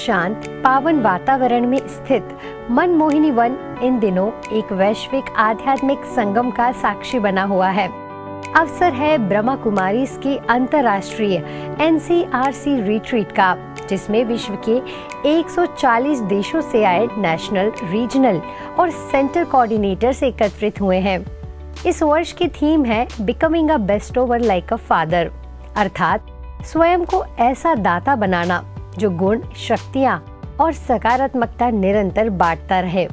शांत पावन वातावरण में स्थित मनमोहिनी वन इन दिनों एक वैश्विक आध्यात्मिक संगम का साक्षी बना हुआ है। अवसर है ब्रह्मा कुमारीज की अंतर्राष्ट्रीय NCRC रिट्रीट का, जिसमें विश्व के 140 देशों से आए नेशनल, रीजनल और सेंटर कोऑर्डिनेटर्स एकत्रित हुए हैं। इस वर्ष की थीम है becoming a bestower like a father, अर्थात स्वयं को ऐसा दाता बनाना जो गुण, शक्तियां और सकारात्मकता निरंतर बांटता रहे।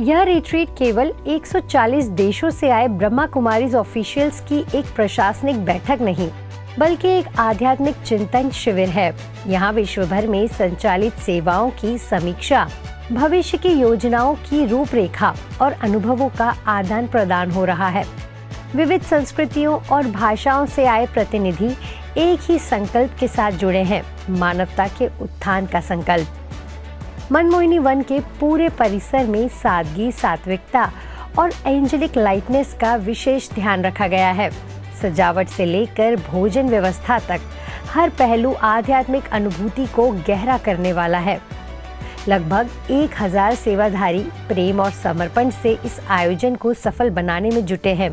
यह रिट्रीट केवल 140 देशों से आए ब्रह्मा कुमारीज ऑफिशियल्स की एक प्रशासनिक बैठक नहीं, बल्कि एक आध्यात्मिक चिंतन शिविर है। यहाँ विश्व भर में संचालित सेवाओं की समीक्षा, भविष्य की योजनाओं की रूपरेखा और अनुभवों का आदान प्रदान हो रहा है। विविध संस्कृतियों और भाषाओं से आए प्रतिनिधि एक ही संकल्प के साथ जुड़े हैं, मानवता के उत्थान का संकल्प। मनमोहिनी वन के पूरे परिसर में सादगी, सात्विकता और एंजेलिक लाइटनेस का विशेष ध्यान रखा गया है। सजावट से लेकर भोजन व्यवस्था तक हर पहलू आध्यात्मिक अनुभूति को गहरा करने वाला है। लगभग 1000 सेवाधारी प्रेम और समर्पण से इस आयोजन को सफल बनाने में जुटे हैं,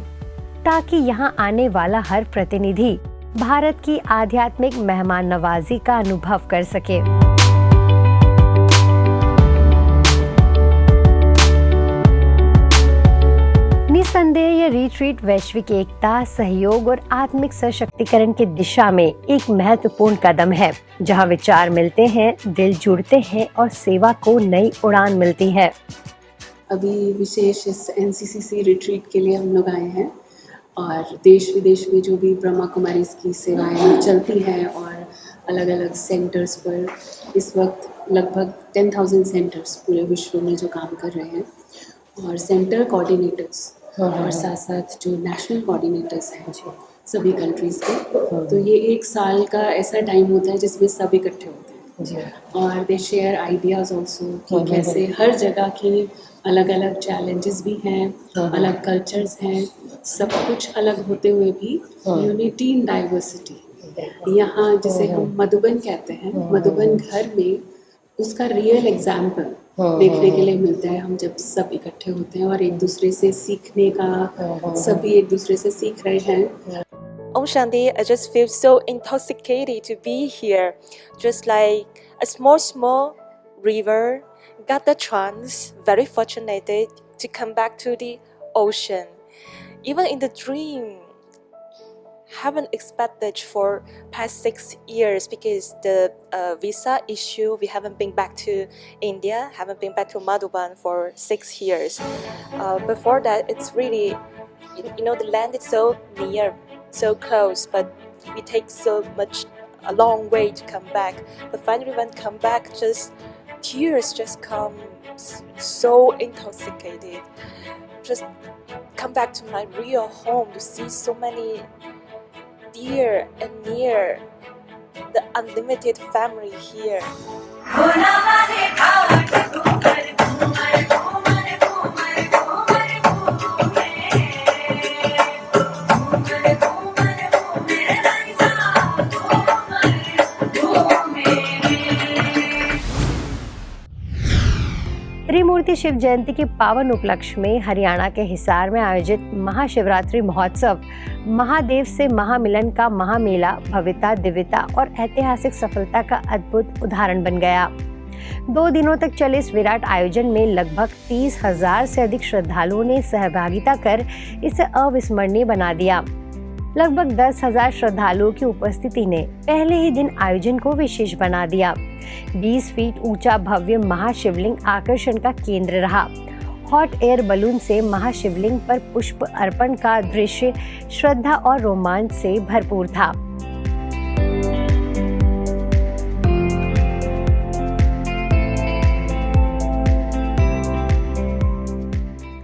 ताकि यहाँ आने वाला हर प्रतिनिधि भारत की आध्यात्मिक मेहमान नवाजी का अनुभव कर सके। निसंदेह ये रिट्रीट वैश्विक एकता, सहयोग और आत्मिक सशक्तिकरण की दिशा में एक महत्वपूर्ण कदम है, जहाँ विचार मिलते हैं, दिल जुड़ते हैं और सेवा को नई उड़ान मिलती है। अभी विशेष इस NCCC रिट्रीट के लिए हम लोग आए हैं और देश विदेश में जो भी ब्रह्मा कुमारीज की सेवाएं चलती हैं और अलग अलग सेंटर्स पर इस वक्त लगभग 10,000 सेंटर्स पूरे विश्व में जो काम कर रहे हैं, और सेंटर कोऑर्डिनेटर्स और साथ साथ जो नेशनल कोऑर्डिनेटर्स हैं सभी कंट्रीज़ के। तो ये एक साल का ऐसा टाइम होता है जिसमें सब इकट्ठे होते हैं और दे शेयर आइडियाज़ ऑल्सो कि कैसे हर जगह के अलग अलग चैलेंजेस भी हैं, अलग कल्चर्स हैं, सब कुछ अलग होते हुए भी यूनिटी इन डाइवर्सिटी। यहाँ जिसे हम मधुबन कहते हैं, मधुबन घर में उसका रियल एग्जाम्पल देखने के लिए मिलता है। हम जब सब इकट्ठे होते हैं और एक दूसरे से सीखने का, सभी एक दूसरे से सीख रहे हैं। Om Shanti, I just feel so intoxicated to be here, just like a small river got the chance, very fortunate to come back to the ocean. Even in the dream, haven't expected for past 6 years because the visa issue, we haven't been back to India, haven't been back to Madhuban for 6 years. Before that, it's really, the land is so near, so close, but we take a long way to come back. But finally when come back, just tears just come, so intoxicated. Just come back to my real home to see so many dear and near, the unlimited family here. त्रिमूर्ति शिव जयंती के पावन उपलक्ष्य में हरियाणा के हिसार में आयोजित महाशिवरात्रि महोत्सव महादेव से महामिलन का महामेला भव्यता, दिव्यता और ऐतिहासिक सफलता का अद्भुत उदाहरण बन गया। 2 दिनों तक चले इस विराट आयोजन में लगभग 30,000 से अधिक श्रद्धालुओं ने सहभागिता कर इसे अविस्मरणीय बना दिया। लगभग 10,000 श्रद्धालुओं की उपस्थिति ने पहले ही दिन आयोजन को विशेष बना दिया। 20 फीट ऊंचा भव्य महाशिवलिंग आकर्षण का केंद्र रहा। हॉट एयर बलून से महाशिवलिंग पर पुष्प अर्पण का दृश्य श्रद्धा और रोमांच से भरपूर था।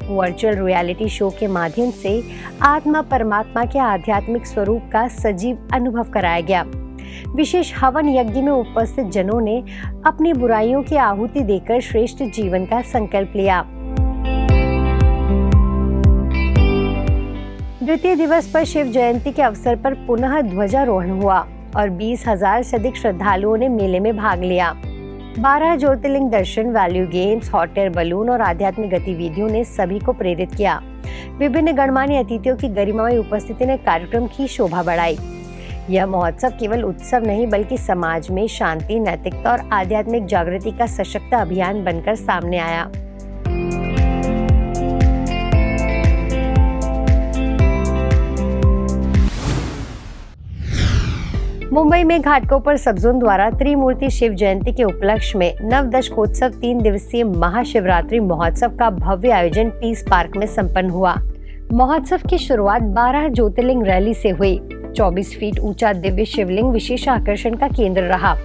वर्चुअल रियलिटी शो के माध्यम से आत्मा परमात्मा के आध्यात्मिक स्वरूप का सजीव अनुभव कराया गया। विशेष हवन यज्ञ में उपस्थित जनों ने अपनी बुराइयों की आहुति देकर श्रेष्ठ जीवन का संकल्प लिया। द्वितीय दिवस पर शिव जयंती के अवसर पर पुनः ध्वजारोहण हुआ और 20,000 से अधिक श्रद्धालुओं ने मेले में भाग लिया। 12 ज्योतिर्लिंग दर्शन, value games, hot air balloon और आध्यात्मिक गतिविधियों ने सभी को प्रेरित किया। विभिन्न गणमान्य अतिथियों की गरिमामय उपस्थिति ने कार्यक्रम की शोभा बढ़ाई। यह महोत्सव केवल उत्सव नहीं बल्कि समाज में शांति, नैतिकता और आध्यात्मिक जागृति का सशक्त अभियान बनकर सामने आया। मुंबई में घाटकोपर सब जोन द्वारा त्रिमूर्ति शिव जयंती के उपलक्ष्य में नवदशकोत्सव 3 दिवसीय महाशिवरात्रि महोत्सव का भव्य आयोजन पीस पार्क में संपन्न हुआ। महोत्सव की शुरुआत 12 ज्योतिर्लिंग रैली से हुई। 24 फीट ऊंचा दिव्य शिवलिंग विशेष आकर्षण का केंद्र रहा।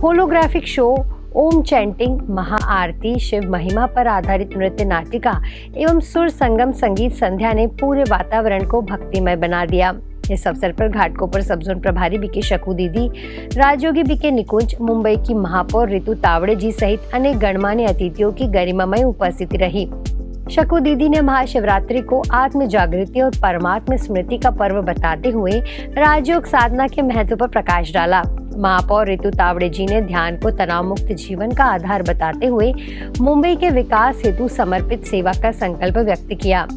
होलोग्राफिक शो, ओम चैंटिंग, महाआरती, शिव महिमा पर आधारित नृत्य नाटिका एवं सुर संगम संगीत संध्या ने पूरे वातावरण को भक्तिमय बना दिया। इस अवसर पर घाटकोपर सब जोन प्रभारी बीके शकू दीदी, राजयोगी बीके निकुंज, मुंबई की महापौर रितु तावड़े जी सहित अनेक गणमान्य अतिथियों की गरिमामय उपस्थिति रही। शकू दीदी ने महाशिवरात्रि को आत्म जागृति और परमात्म स्मृति का पर्व बताते हुए राजयोग साधना के महत्व पर प्रकाश डाला। महापौर रितु तावड़े जी ने ध्यान को तनाव मुक्त जीवन का आधार बताते हुए मुंबई के विकास हेतु समर्पित सेवा का संकल्प व्यक्त किया।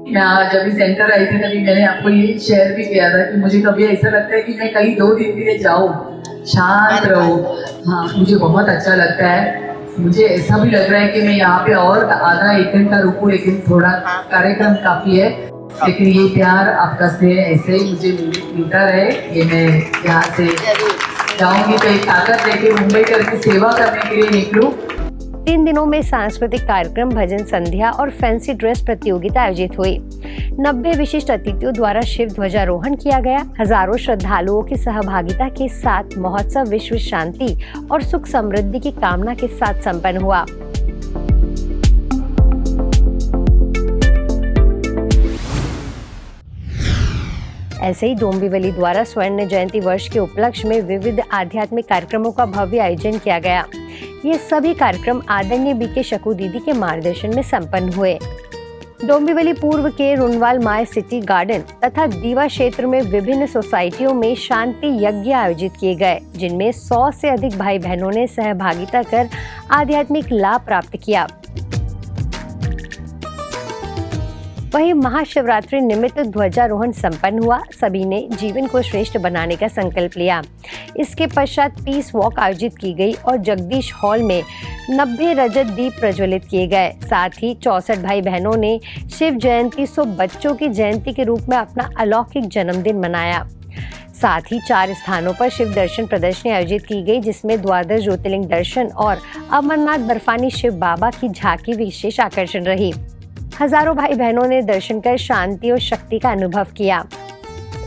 मैं जब इस सेंटर आई थी तभी मैंने आपको ये शेयर भी किया था कि मुझे कभी ऐसा लगता है कि मैं कहीं 2 दिन के लिए जाऊँ, शांत रहूँ। हाँ, मुझे बहुत अच्छा लगता है। मुझे ऐसा भी लग रहा है कि मैं यहाँ पे और आधा 1 घंटा रुकूँ, लेकिन थोड़ा कार्यक्रम काफी है। लेकिन ये प्यार आपका से ऐसे ही मुझे मिलता रहे। ये मैं यहाँ से जाऊँगी तो एक ताकत लेके मुंबई करके सेवा करने के लिए निकलूँ। 3 दिनों में सांस्कृतिक कार्यक्रम, भजन संध्या और फैंसी ड्रेस प्रतियोगिता आयोजित हुई। 90 विशिष्ट अतिथियों द्वारा शिव ध्वजारोहण किया गया। हजारों श्रद्धालुओं की सहभागिता के साथ महोत्सव विश्व शांति और सुख समृद्धि की कामना के साथ संपन्न हुआ। ऐसे ही डोंबिवली द्वारा स्वर्ण जयंती वर्ष के उपलक्ष्य में विविध आध्यात्मिक कार्यक्रमों का भव्य आयोजन किया गया। ये सभी कार्यक्रम आदरणीय बीके शकू दीदी के मार्गदर्शन में संपन्न हुए। डोंबिवली पूर्व के रुनवाल माय सिटी गार्डन तथा दीवा क्षेत्र में विभिन्न सोसाइटियों में शांति यज्ञ आयोजित किए गए, जिनमें 100 से अधिक भाई बहनों ने सहभागिता कर आध्यात्मिक लाभ प्राप्त किया। वहीं महाशिवरात्रि निमित्त ध्वजारोहण संपन्न हुआ। सभी ने जीवन को श्रेष्ठ बनाने का संकल्प लिया। इसके पश्चात पीस वॉक आयोजित की गई और जगदीश हॉल में 90 रजत दीप प्रज्वलित किए गए। साथ ही 64 भाई बहनों ने शिव जयंती सो बच्चों की जयंती के रूप में अपना अलौकिक जन्मदिन मनाया। साथ ही 4 स्थानों पर शिव दर्शन प्रदर्शनी आयोजित की गई, जिसमें द्वादश ज्योतिर्लिंग दर्शन और अमरनाथ बर्फानी शिव बाबा की झांकी विशेष आकर्षण रही। हजारों भाई बहनों ने दर्शन कर शांति और शक्ति का अनुभव किया।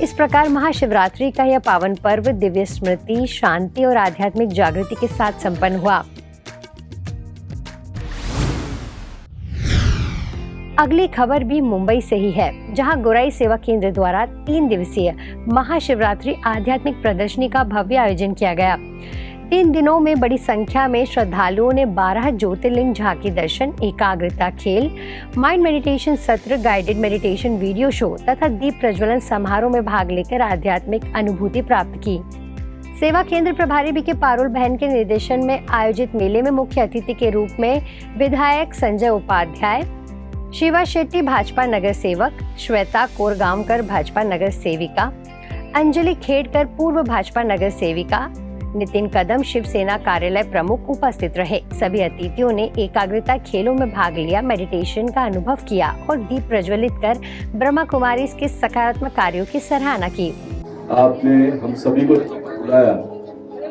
इस प्रकार महाशिवरात्रि का यह पावन पर्व दिव्य स्मृति, शांति और आध्यात्मिक जागृति के साथ संपन्न हुआ। अगली खबर भी मुंबई से ही है, जहां गोराई सेवा केंद्र द्वारा 3 दिवसीय महाशिवरात्रि आध्यात्मिक प्रदर्शनी का भव्य आयोजन किया गया। 3 दिनों में बड़ी संख्या में श्रद्धालुओं ने 12 ज्योतिर्लिंग झांकी दर्शन, एकाग्रता खेल, माइंड मेडिटेशन सत्र, गाइडेड मेडिटेशन वीडियो शो तथा दीप प्रज्वलन समारोह में भाग लेकर आध्यात्मिक अनुभूति प्राप्त की। सेवा केंद्र प्रभारी बीके पारुल बहन के निर्देशन में आयोजित मेले में मुख्य अतिथि के रूप में विधायक संजय उपाध्याय, शिवा शेट्टी भाजपा नगर सेवक, श्वेता कोरगांवकर भाजपा नगर सेविका, अंजलि खेड़कर पूर्व भाजपा नगर सेविका, नितिन कदम शिवसेना कार्यालय प्रमुख उपस्थित रहे। सभी अतिथियों ने एकाग्रता खेलों में भाग लिया, मेडिटेशन का अनुभव किया और दीप प्रज्वलित कर ब्रह्मा कुमारी के सकारात्मक कार्यों की सराहना की। आपने हम सभी को बुलाया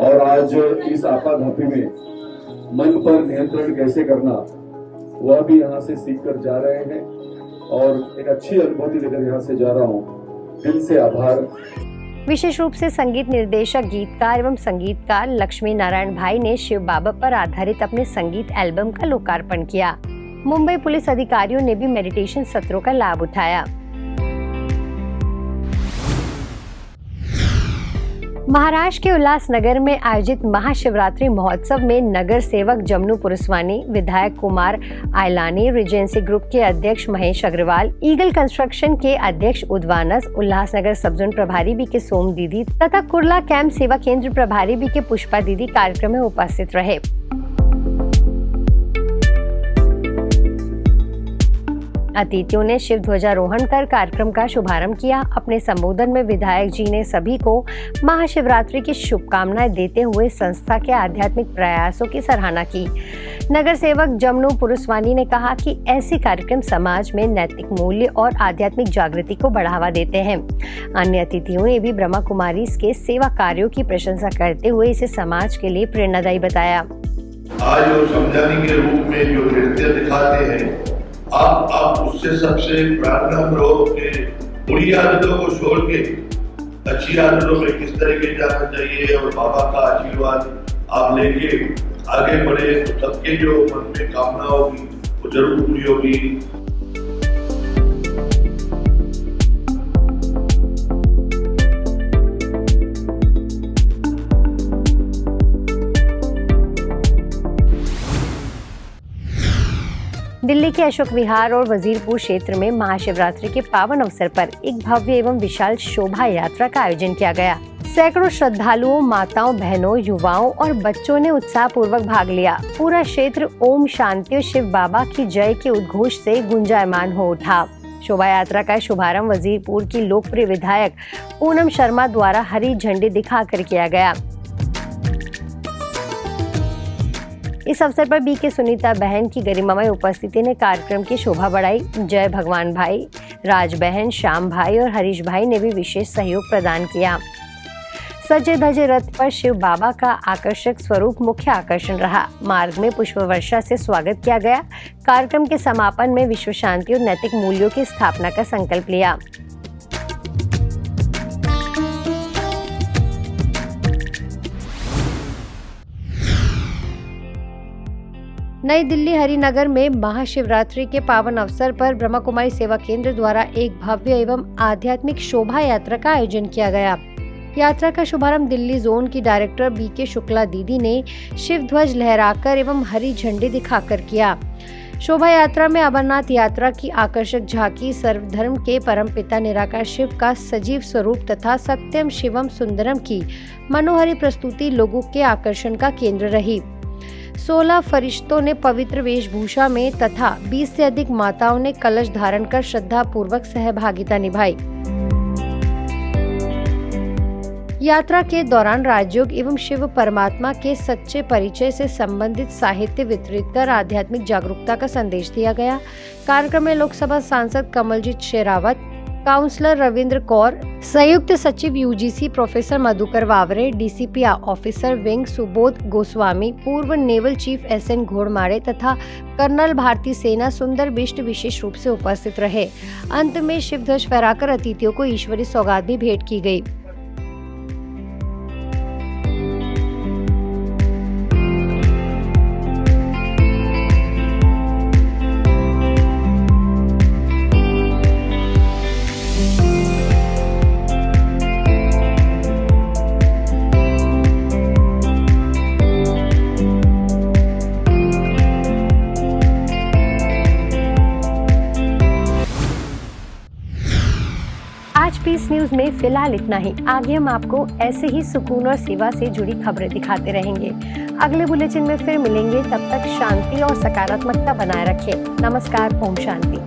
और आज इस आपाधापी में मन पर नियंत्रण कैसे करना वह भी यहाँ से सीख कर जा रहे हैं और एक अच्छी अनुभूति लेकर यहाँ से जा रहा हूँ। दिल से आभार। विशेष रूप से संगीत निर्देशक, गीतकार एवं संगीतकार लक्ष्मी नारायण भाई ने शिव बाबा पर आधारित अपने संगीत एल्बम का लोकार्पण किया। मुंबई पुलिस अधिकारियों ने भी मेडिटेशन सत्रों का लाभ उठाया। महाराष्ट्र के उल्लासनगर में आयोजित महाशिवरात्रि महोत्सव में नगर सेवक जमनू पुरुस्वानी, विधायक कुमार आयलानी, रिजेंसी ग्रुप के अध्यक्ष महेश अग्रवाल, ईगल कंस्ट्रक्शन के अध्यक्ष उद्वानस, उल्लासनगर सब जोन प्रभारी बी के सोम दीदी तथा कुर्ला कैंप सेवा केंद्र प्रभारी बी के पुष्पा दीदी कार्यक्रम में उपस्थित रहे। अतिथियों ने शिव ध्वजारोहण कर कार्यक्रम का शुभारंभ किया। अपने संबोधन में विधायक जी ने सभी को महाशिवरात्रि की शुभकामनाएं देते हुए संस्था के आध्यात्मिक प्रयासों की सराहना की। नगर सेवक जमनू पुरुस्वानी ने कहा कि ऐसे कार्यक्रम समाज में नैतिक मूल्य और आध्यात्मिक जागृति को बढ़ावा देते हैं। अन्य अतिथियों ने भी ब्रह्मा कुमारी के सेवा कार्यों की प्रशंसा करते हुए इसे समाज के लिए प्रेरणादायी बताया। आज वो समझाने के रूप में जो नृत्य दिखाते हैं, आप उससे सबसे प्रार्थना करो कि बुरी आदतों को छोड़ के अच्छी आदतों में किस तरीके जाना चाहिए और बाबा का आशीर्वाद आप लेके आगे बढ़े तो सबके जो मन में कामना होगी वो जरूर पूरी होगी। दिल्ली के अशोक विहार और वजीरपुर क्षेत्र में महाशिवरात्रि के पावन अवसर पर एक भव्य एवं विशाल शोभा यात्रा का आयोजन किया गया। सैकड़ों श्रद्धालुओं, माताओं, बहनों, युवाओं और बच्चों ने उत्साह पूर्वक भाग लिया। पूरा क्षेत्र ओम शांति और शिव बाबा की जय के उद्घोष से गुंजायमान हो उठा। शोभा यात्रा का शुभारंभ वजीरपुर की लोकप्रिय विधायक पूनम शर्मा द्वारा हरी झंडी दिखाकर किया गया। इस अवसर पर बी के सुनीता बहन की गरिमामय उपस्थिति ने कार्यक्रम की शोभा बढ़ाई। जय भगवान भाई, राज बहन, श्याम भाई और हरीश भाई ने भी विशेष सहयोग प्रदान किया। सजे धजे रथ पर शिव बाबा का आकर्षक स्वरूप मुख्य आकर्षण रहा। मार्ग में पुष्प वर्षा से स्वागत किया गया। कार्यक्रम के समापन में विश्व शांति और नैतिक मूल्यों की स्थापना का संकल्प लिया। नई दिल्ली हरिनगर में महाशिवरात्रि के पावन अवसर पर ब्रह्मा कुमारी सेवा केंद्र द्वारा एक भव्य एवं आध्यात्मिक शोभा यात्रा का आयोजन किया गया। यात्रा का शुभारंभ दिल्ली जोन की डायरेक्टर बी के शुक्ला दीदी ने शिव ध्वज लहराकर एवं हरी झंडी दिखाकर किया। शोभा यात्रा में अमरनाथ यात्रा की आकर्षक झांकी, सर्वधर्म के परमपिता निराकार शिव का सजीव स्वरूप तथा सत्यम शिवम सुंदरम की मनोहरी प्रस्तुति लोगों के आकर्षण का केंद्र रही। 16 फरिश्तों ने पवित्र वेशभूषा में तथा 20 से अधिक माताओं ने कलश धारण कर श्रद्धा पूर्वक सहभागिता निभाई। यात्रा के दौरान राजयोग एवं शिव परमात्मा के सच्चे परिचय से संबंधित साहित्य वितरित कर आध्यात्मिक जागरूकता का संदेश दिया गया। कार्यक्रम में लोकसभा सांसद कमलजीत शेरावत, काउंसलर रविंद्र कौर, संयुक्त सचिव UGC professor Madhukar Waware, DCP officer wing Subodh Goswami, पूर्व नेवल चीफ एसएन घोड़मारे तथा कर्नल भारतीय सेना सुंदर बिष्ट विशेष रूप से उपस्थित रहे। अंत में शिव ध्वज फहराकर अतिथियों को ईश्वरीय सौगात भी भेंट की गई। आज पीस न्यूज में फिलहाल इतना ही। आगे हम आपको ऐसे ही सुकून और सेवा से जुड़ी खबरें दिखाते रहेंगे। अगले बुलेटिन में फिर मिलेंगे। तब तक शांति और सकारात्मकता बनाए रखें। नमस्कार। ओम शांति।